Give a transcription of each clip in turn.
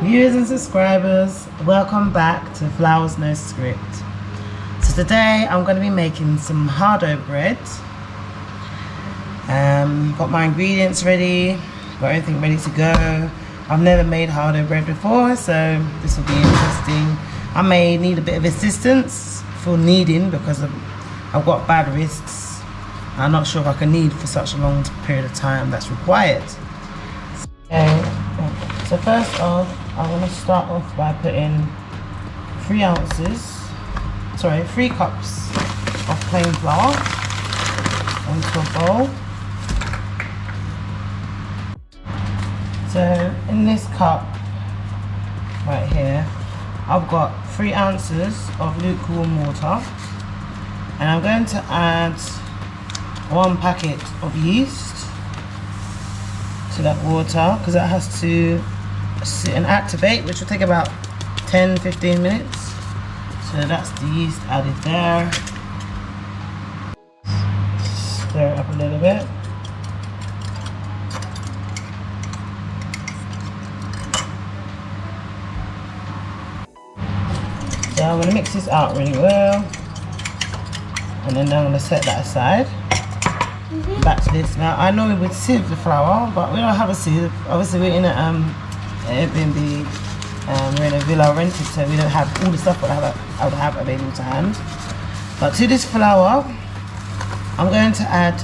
Viewers and subscribers, welcome back to Flowers No Script. So today I'm going to be making some hardough bread. Got my ingredients ready, got everything ready to go. I've never made hardough bread before, so this will be interesting. I may need a bit of assistance for kneading because I've got bad wrists. I'm not sure if I can knead for such a long period of time that's required. So first off, I'm going to start off by putting 3 cups of plain flour into a bowl. So in this cup right here, I've got 3 ounces of lukewarm water, and I'm going to add 1 packet of yeast to that water because that has to sit and activate, which will take about 10-15 minutes. So that's the yeast added there. Stir it up a little bit. So I'm going to mix this out really well, and then I'm going to set that aside. Back to this. Now I know we would sieve the flour, but we don't have a sieve. Obviously we're in a Airbnb, we're in a villa rented, so we don't have all the stuff that I would have available to hand. But to this flour, I'm going to add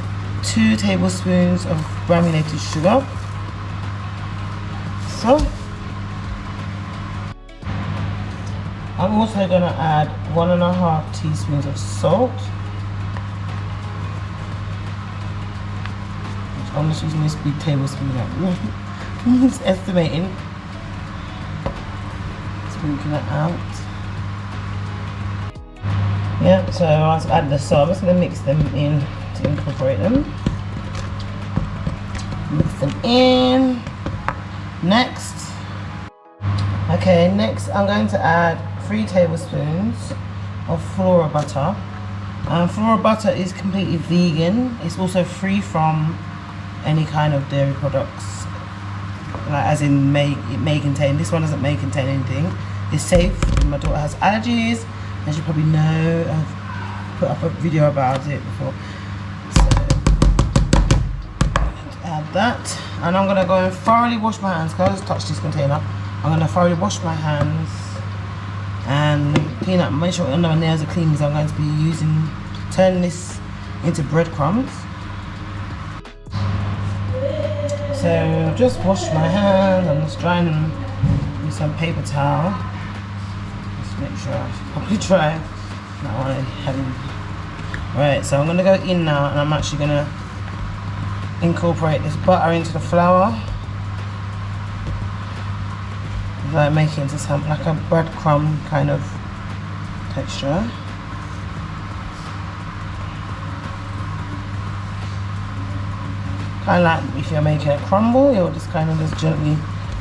2 tablespoons of granulated sugar. So I'm also going to add 1.5 teaspoons of salt. I'm just using this big tablespoon, just estimating. Sprinkling it out. Yeah, so once I've added the salt, I'm just going to mix them in to incorporate them. Mix them in. Next. Okay, next I'm going to add 3 tablespoons of Flora butter. Flora butter is completely vegan. It's also free from any kind of dairy products, like as in it may contain. This one doesn't contain anything. It's safe. My daughter has allergies, as you probably know. I've put up a video about it before. So add that, and I'm gonna go and thoroughly wash my hands. Because I just touched this container. I'm gonna thoroughly wash my hands and clean up. Make sure my nails are clean, because I'm going to be turning this into breadcrumbs. So I've just washed my hands. I'm just drying them with some paper towel. Just make sure it's properly dry. Right, so I'm gonna go in now, and I'm actually gonna incorporate this butter into the flour, like make it into something like a breadcrumb kind of texture. Kind of like if you're making a crumble, you'll just kind of just gently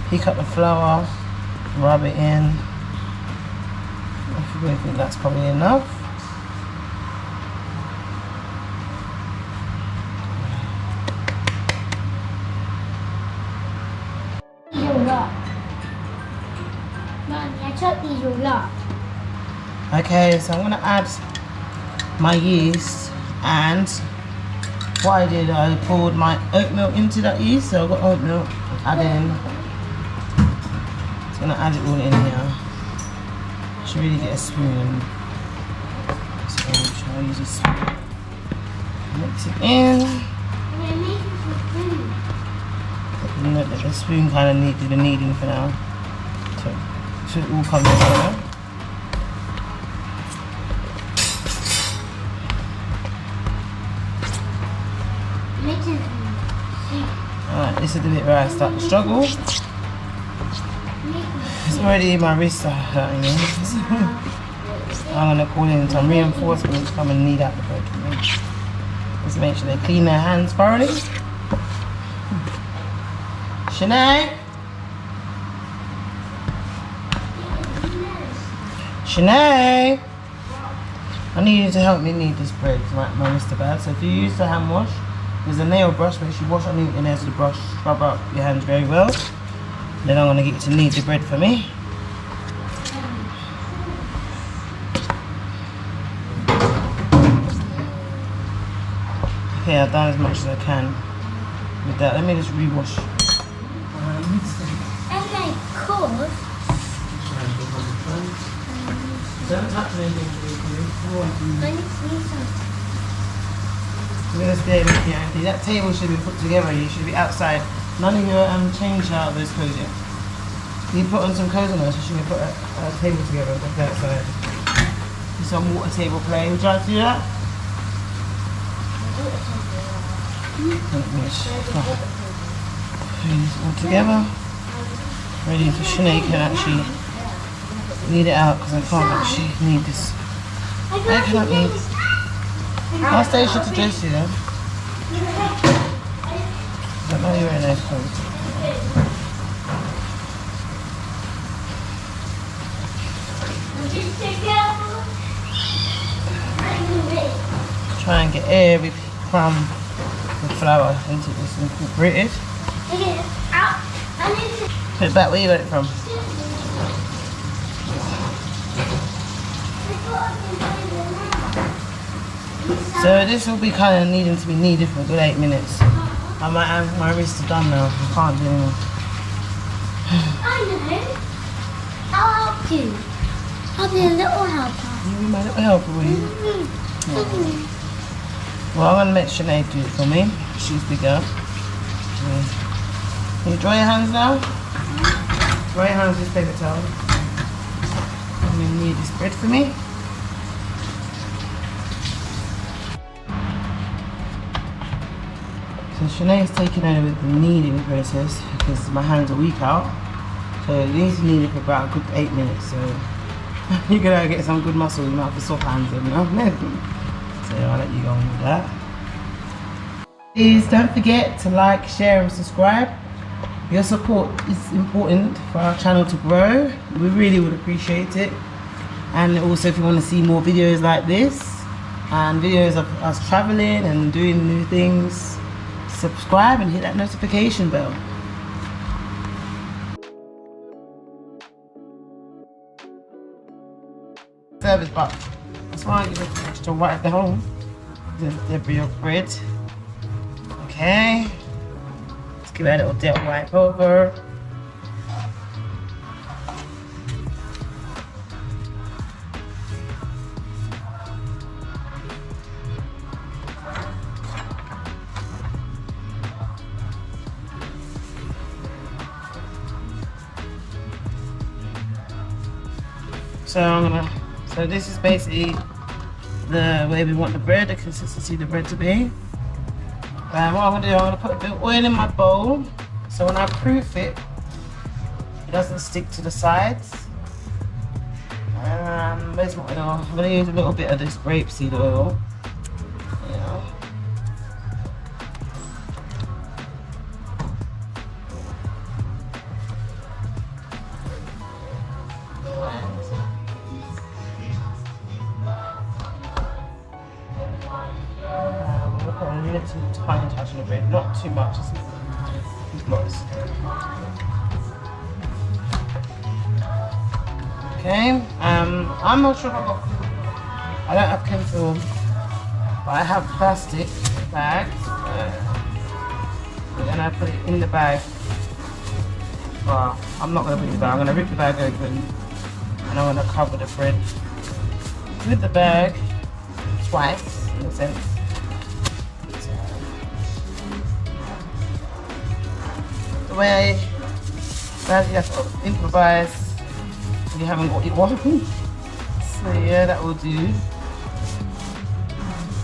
pick up the flour, rub it in. If you really think that's probably enough. Okay, so I'm going to add my yeast, and what I did, I poured my oatmeal into that yeast. So I've got oatmeal, add in. Just gonna add it all in here. Should really get a spoon. So I'm trying to use a spoon. Mix it in. The spoon kind of needed the kneading for now. So it should all come together. Alright, this is the bit where I start to struggle. It's already my wrists are hurting. I'm going to call in some reinforcements to come and knead out the bread for me. Just make sure they clean their hands thoroughly. Shanae? Shanae? I need you to help me knead this bread. My wrists are bad. So if you use the hand wash, there's a nail brush, make sure you wash underneath your nails with the brush, scrub up your hands very well. Then I'm going to get you to knead the bread for me. Okay, I've done as much as I can with that. Let me just rewash. Don't touch anything. Look at this baby here. That table should be put together. You should be outside. None of your change out of those clothes yet. You put on some clothes on us, you should put a table together and put that outside. Some water table play. Would you like to do that? Put this all together. Ready for Sinead can actually knead it out because I can't actually knead this. I cannot knead. I'll stay to dress you though. I know you're wearing nice clothes. Try and get every crumb of flour into this incorporated. Put it back where you got it from. So this will be kind of needing to be kneaded for a good 8 minutes. I might have my wrists are done now. I can't do anymore. I know. I'll help you. I'll be a little helper. You'll be my little helper, will you? Well, I'm going to let Sinead do it for me. She's bigger. Can you dry your hands now? Dry your hands with this paper towel. And then knead this bread for me. So Sinead's taking over with the kneading process because my hands are weak out. So it needs to knead it for about a good 8 minutes. So you're going to get some good muscle. You might have to soft hands them, you know? So I'll let you go on with that. Please don't forget to like, share and subscribe. Your support is important for our channel to grow. We really would appreciate it. And also if you want to see more videos like this and videos of us traveling and doing new things, subscribe and hit that notification bell. Service box. That's why I give it extra wipe down the debris of bread. Okay. Let's give that a little dip wipe over. So this is basically the way we want the bread, the consistency of the bread to be. What I'm going to do, I'm going to put a bit of oil in my bowl, so when I proof it, it doesn't stick to the sides. Where's my oil? I'm going to use a little bit of this grapeseed oil. Tiny touch on the bread, not too much. It's nice. Okay, I'm not sure if I've got. I don't have cling film, but I have plastic bags, and I put it in the bag. Well, I'm not going to put it in the bag. I'm going to rip the bag open, and I'm going to cover the bread with the bag twice, in a sense. Way that you have to improvise when you haven't got your water. So yeah, that will do.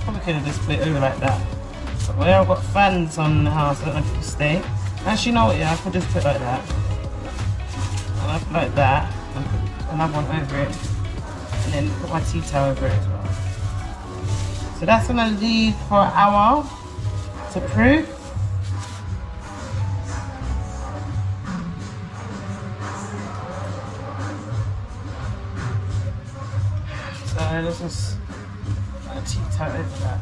Probably could have just put it over like that. But where I've got fans on the house, I don't know if it will stay. Actually, you know what? Yeah, I could just put it like that. And I put it like that, and put another one over it, and then put my tea towel over it as well. So that's gonna leave for an hour to proof. Let's just tea towel over that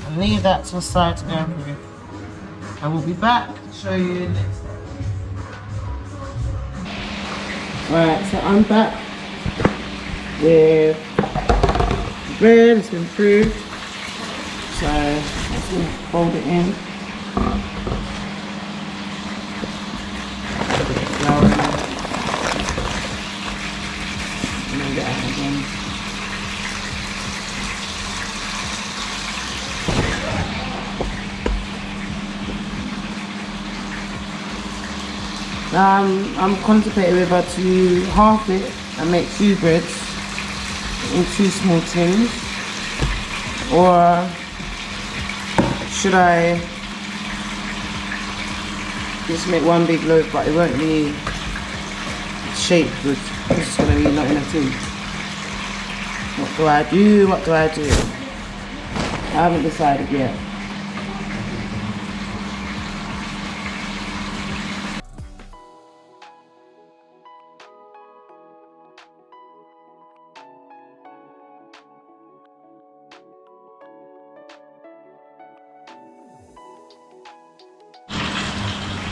and leave that to the side to go through. And we'll be back to show you the next step. Alright, so I'm back with bread. It's been improved. So let's fold it in. Put a bit of flour in there. And then get out again. I'm contemplating whether to half it and make 2 breads in 2 small tins, or should I just make 1 big loaf, but it won't be shaped good. It's just going to be not in a tin. What do I do? What do I do? I haven't decided yet.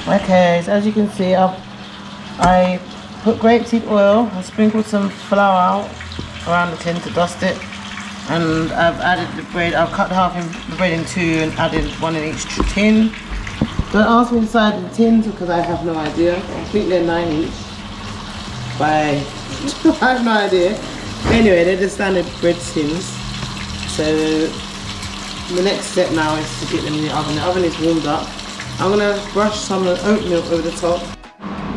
Okay, so as you can see, I put grapeseed oil, I sprinkled some flour out around the tin to dust it, and I've added the bread. I've cut the bread in 2 and added 1 in each tin. Don't ask me inside the tins because I have no idea. I think they're 9 each by I have no idea. Anyway, they're the standard bread tins. So the next step now is to get them in the oven. The oven is warmed up. I'm gonna brush some oatmeal over the top.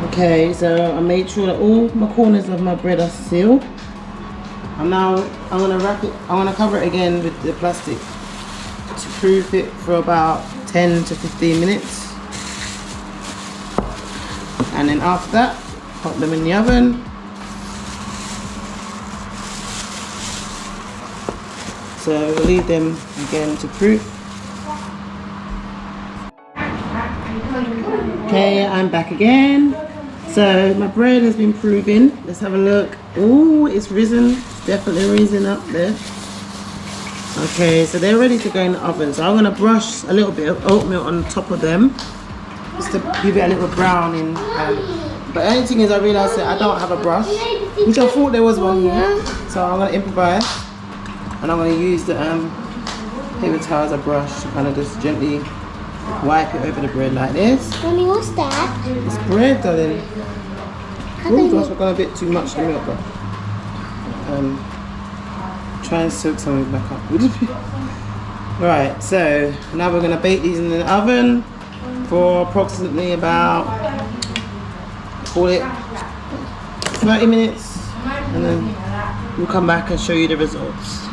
Okay, so I made sure that all my corners of my bread are sealed. And now I'm gonna wrap it. I'm gonna cover it again with the plastic to proof it for about 10 to 15 minutes. And then after that, pop them in the oven. So we'll leave them again to proof. Okay, I'm back again. So my bread has been proving. Let's have a look. Oh, it's risen. Definitely risen up there. Okay, so they're ready to go in the oven. So I'm gonna brush a little bit of oatmeal on top of them, just to give it a little browning. But the only thing is, I realised that I don't have a brush, which I thought there was one here. So I'm gonna improvise, and I'm gonna use the paper towel as a brush to kind of just gently wipe it over the bread like this. Mommy, what's that? It's bread, darling. Oh gosh, I've got a bit too much to milk, but try and soak some of it back up. Right, so now we're going to bake these in the oven for approximately about, call it 30 minutes, and then we'll come back and show you the results.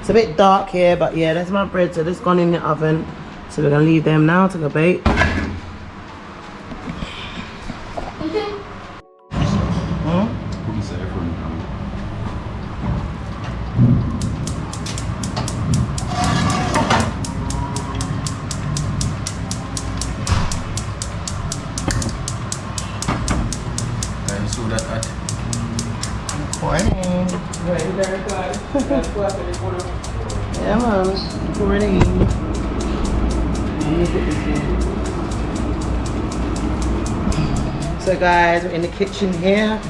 It's a bit dark here, but yeah, that's my bread, so that's gone in the oven. So we're gonna leave them now to go bake. Yeah, man, pour it in. So guys, we're in the kitchen here,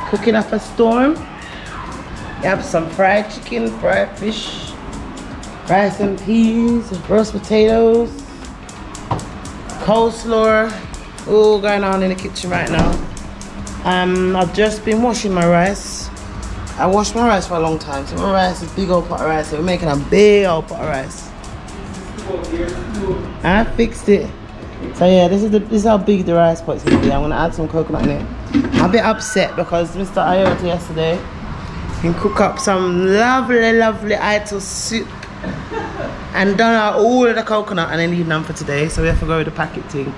cooking up a storm. We have some fried chicken, fried fish, rice and peas, roast potatoes, coleslaw, all going on in the kitchen right now. I've just been washing my rice. I washed my rice for a long time, so my rice is a big old pot of rice, so we're making a big old pot of rice. I fixed it. So yeah, this is how big the rice pot is going to be. I'm going to add some coconut in it. I'm a bit upset because Mr. I-Yota yesterday can cook up some lovely, lovely Ital soup and done out all of the coconut and then leave none for today, so we have to go with the packet thing.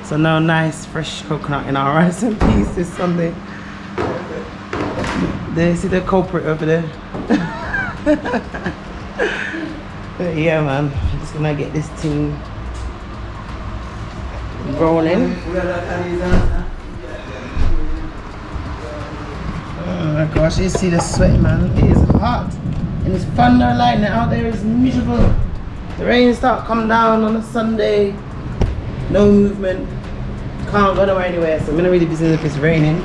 So no nice fresh coconut in our rice and peas this Sunday. There, see the culprit over there. But yeah, man, I'm just gonna get this thing rolling. Oh my gosh, you see the sweat, man. It is hot and it's thunder and lightning out there. Is miserable. The rain start coming down on a Sunday. No movement. can't go nowhere anywhere, so I'm gonna really busy if it's raining.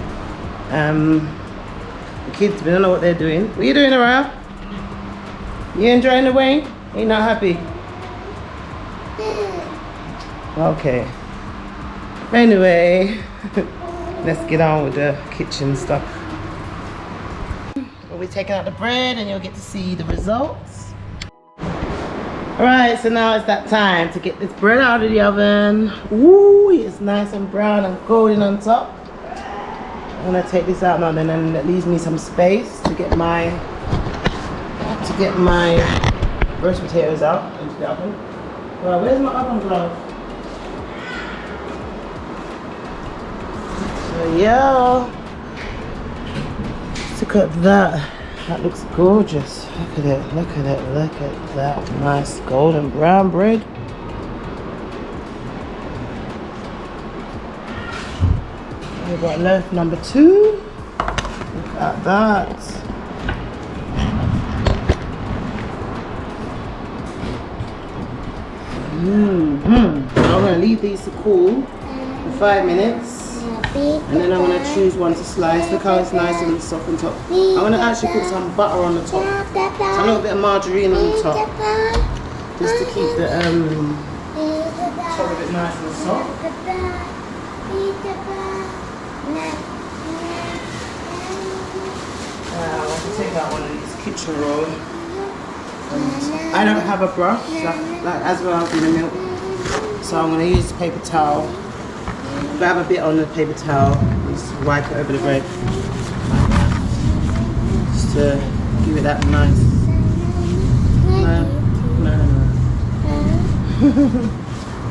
The kids, we don't know what they're doing. What are you doing, Around? You enjoying the rain? Are you not happy? Okay. Anyway, let's get on with the kitchen stuff. We'll be taking out the bread and you'll get to see the results. Alright, so now it's that time to get this bread out of the oven. Ooh, it's nice and brown and golden on top. I'm gonna take this out now, then, and that leaves me some space to get my roast potatoes out into the oven. Well, where's my oven glove? So yeah, look at that. That looks gorgeous. Look at it, look at it, look at that nice golden brown bread. We've got loaf number 2. Look at that. I'm going to leave these to cool for 5 minutes. And then I'm going to choose one to slice. Look how it's nice and soft on top. I'm going to actually put some butter on the top. So a little bit of margarine on the top. Just to keep the top a bit nice and soft. I'll take out one of these kitchen rolls. I don't have a brush, like as well as in the milk. So I'm going to use paper towel. Grab a bit on the paper towel, just wipe it over the bread. Just to give it that nice.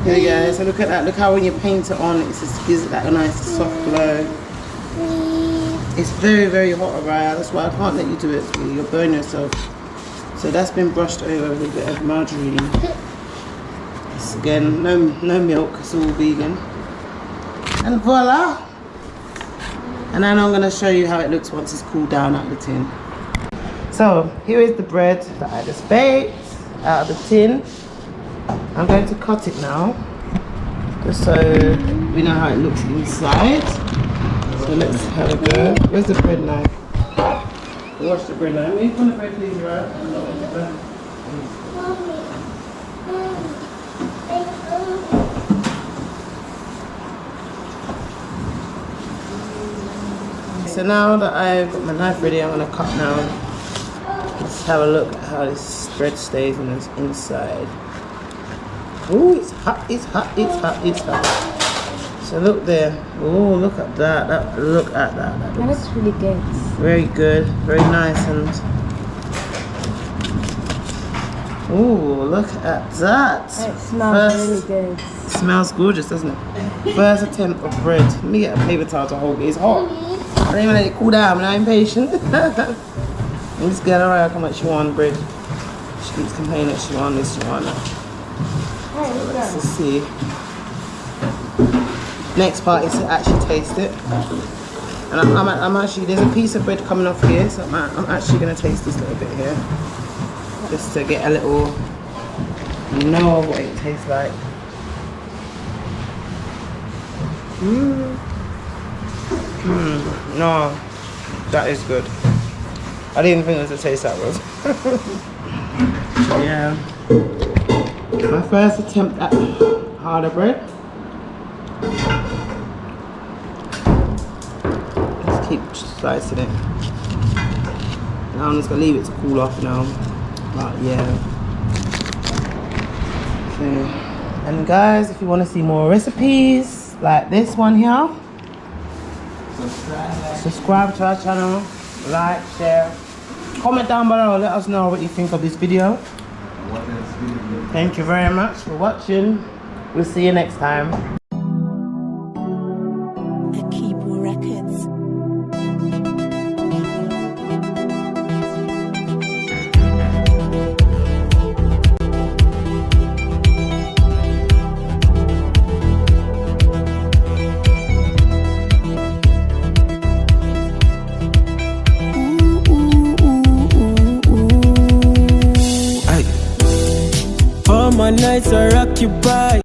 Here we go, so look at that, look how when you paint it on, it just gives it that nice soft glow. It's very, very hot, Araya, that's why I can't let you do it, you'll burn yourself. So that's been brushed over with a bit of margarine. It's, again, no milk, it's all vegan. And voila! And then I'm going to show you how it looks once it's cooled down out of the tin. So here is the bread that I just baked out of the tin. I'm going to cut it now, just so we know how it looks inside. So let's have a go. Where's the bread knife? Wash the bread knife. Will you put the bread please, right? So now that I've got my knife ready, I'm going to cut now. Let's have a look at how this bread stays on this inside. Oh, it's hot, it's hot, it's hot, it's hot. So look there. Oh, look at that. Look at that. That looks really good. Very good. Very nice. And oh, look at that. It smells really good. It smells gorgeous, doesn't it? First attempt of bread. Let me get a paper towel to hold it. It's hot. I don't even let it cool down. I'm not impatient. This girl, alright, how much she want bread? She keeps complaining that she want this, she want that. So let's just see. Next part is to actually taste it. And I'm actually, there's a piece of bread coming off here, so I'm actually going to taste this little bit here. Just to get a little know what it tastes like. No, that is good. I didn't even think it was to taste that good. Yeah. My first attempt at harder bread. Let's keep slicing it. Now I'm just gonna leave it to cool off now. But yeah. Okay. And guys, if you want to see more recipes like this one here, subscribe to our channel, like, share, comment down below, let us know what you think of this video. Thank you very much for watching. We'll see you next time. My nights are occupied.